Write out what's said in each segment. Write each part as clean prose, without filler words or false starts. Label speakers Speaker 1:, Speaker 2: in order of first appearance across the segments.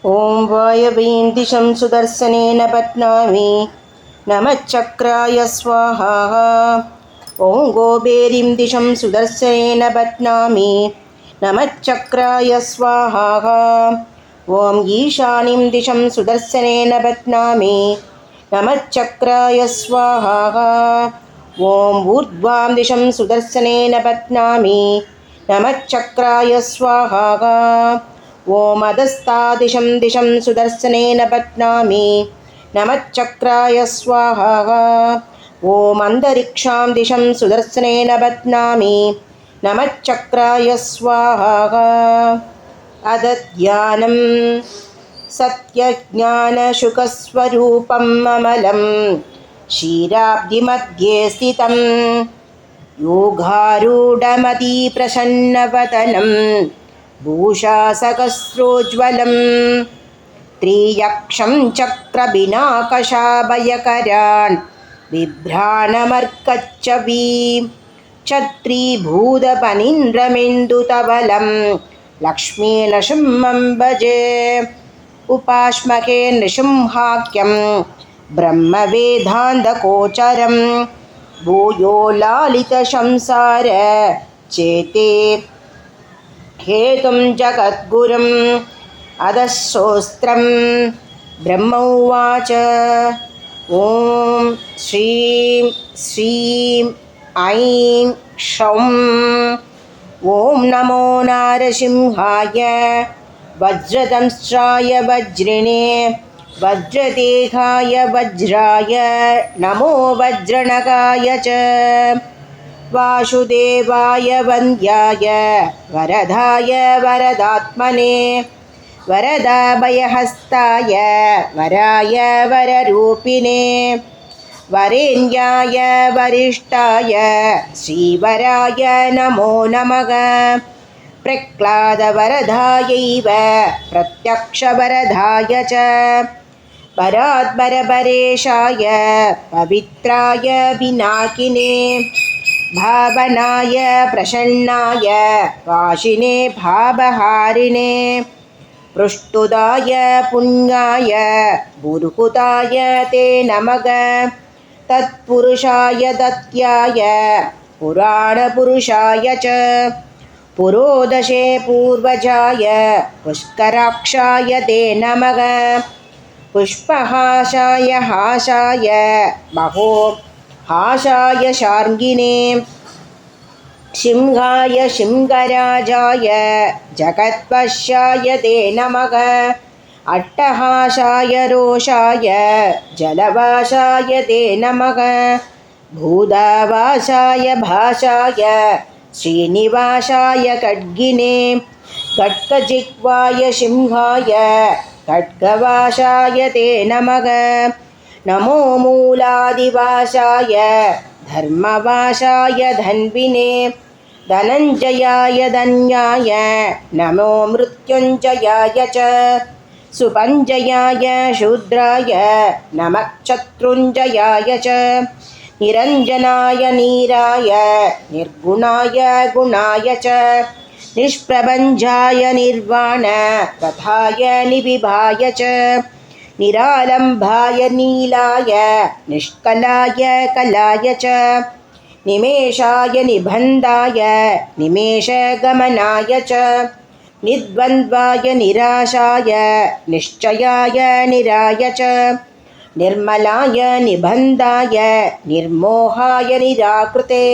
Speaker 1: ॐ वायवीं दिशं सुदर्शनेन बध्नामि नमश्चक्राय स्वाहा। ॐ गोबेरीं दिशं सुदर्शनेन बध्नामि नमश्चक्राय स्वाहा। ॐ ईशानीं दिशं सुदर्शनेन बध्नामि नमश्चक्राय स्वाहा। ॐ ऊर्ध्वां दिशं सुदर्शनेन बध्नामि नमश्चक्राय स्वाहा। ॐ अधस्तादिशं दिशं सुदर्शनेन बध्नामि नमश्चक्राय स्वाहा। ॐ अन्तरिक्षां दिशं सुदर्शनेन बध्नामि नमश्चक्राय स्वाहा। अदध्यानं सत्यज्ञानशुकस्वरूपम् अमलं क्षीराब्धिमध्ये स्थितं योगारूढमतिप्रसन्नवदनं भूषासहस्रोज्ज्वलं त्रियक्षं चक्रबिनाकशाभयकरान् बिभ्राणमर्कच्छवीं छत्रीभूतपनीन्द्रमेन्दुतवलं लक्ष्मीनृसिंहं भजे। उपास्महे नृसिंहाख्यं ब्रह्मवेदान्तगोचरं भूयो लालितसंसार चेते हेतुं जगद्गुरुम् अधस्तोत्रं ब्रह्म उवाच। ॐ श्रीं श्रीं ऐं क्षौं ॐ नमो नारसिंहाय वज्रदंष्ट्राय वज्रिणे वज्रदेहाय वज्राय नमो वज्रनगाय च वासुदेवाय वन्द्याय वरदाय वरदात्मने वरदाभयहस्ताय वराय वररूपिणे वरेण्याय वरिष्ठाय श्रीवराय नमो नमः। प्रह्लादवरदायैव प्रत्यक्षवरदाय च परात्परपरेशाय पवित्राय पिनाकिने भावनाय प्रसन्नाय वासिने भावहारिणे पृष्टुदाय पुण्याय बुरुकुताय ते नमः। तत्पुरुषाय दत्याय पुराणपुरुषाय च पुरोदशे पूर्वजाय पुष्कराक्षाय ते नमः। पुष्पहासाय हासाय महो हासाय शार्ङ्गिने सिंहाय सिंहराजाय जगद्वश्याय ते नमः। अट्टहासाय रोषाय जलवासाय ते नमः। भूतावासाय भासाय श्रीनिवासाय खड्गिने खड्गजिह्वाय सिंहाय खड्गवासाय ते नमः। नमो मूलादिवासाय धर्मवासाय धन्विने धनञ्जयाय धन्याय नमो मृत्युञ्जयाय च सुपञ्जयाय शूद्राय नमः शत्रुञ्जयाय च निरञ्जनाय नीराय निर्गुणाय गुणाय च निष्प्रपञ्चाय निर्वाण रथाय निविभाय च निरालम्भाय नीलाय निष्कलाय कलाय च निमेषाय निबन्धाय निमेषगमनाय च निर्द्वन्द्वाय निराशाय निश्चयाय निराय च निर्मलाय निबन्धाय निर्मोहाय निराकृते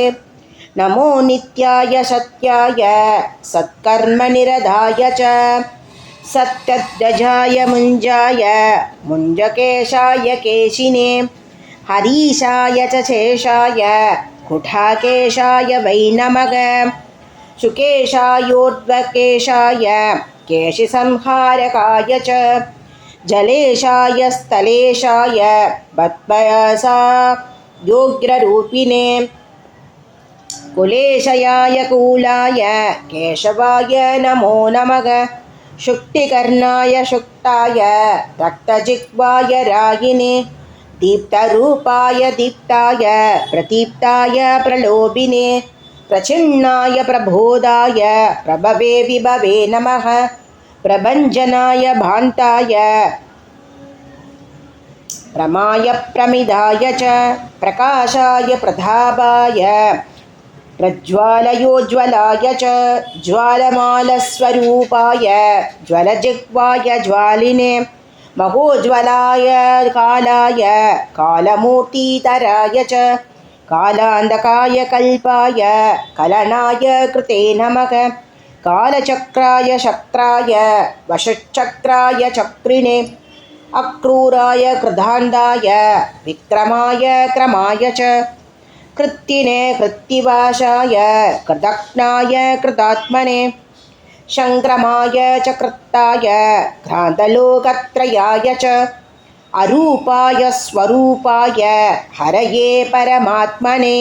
Speaker 1: नमो नित्याय सत्याय सत्कर्मनिरताय च सत्यध्वजाय मुञ्जाय मुञ्जकेशाय केशिने हरीशाय च शेषाय कुठाकेशाय वै नमः। सुकेशायोर्ध्वकेशाय केशिसंहारकाय च जलेशाय स्थलेशाय पद्मयसा योग्ररूपिणे कुलेशयाय कूलाय केशवाय नमो नमः। शुक्तिकर्णाय शुक्ताय रक्तजिह्वाय रागिने दीप्तरूपाय दीप्ताय प्रदीप्ताय प्रलोभिने प्रचिन्नाय प्रबोधाय प्रभवे विभवे नमः। प्रभञ्जनाय भान्ताय प्रमाय प्रमिदाय च प्रकाशाय प्रतापाय प्रज्वालयोज्ज्वलाय च ज्वालमालस्वरूपाय ज्वलजिह्वाय ज्वालिने महोज्ज्वलाय कालाय कालमूर्तिधराय च कालान्धकाय कल्पाय कलनाय कृते नमः कालचक्राय शक्राय वषट्चक्राय चक्रिणे अक्रूराय कृधान्ताय विक्रमाय क्रमाय च कृत्तिने कृत्तिवासाय कृदग्नाय कृतात्मने संक्रमाय च कृत्ताय क्रान्तलोकत्रयाय च अरूपाय स्वरूपाय हरये परमात्मने।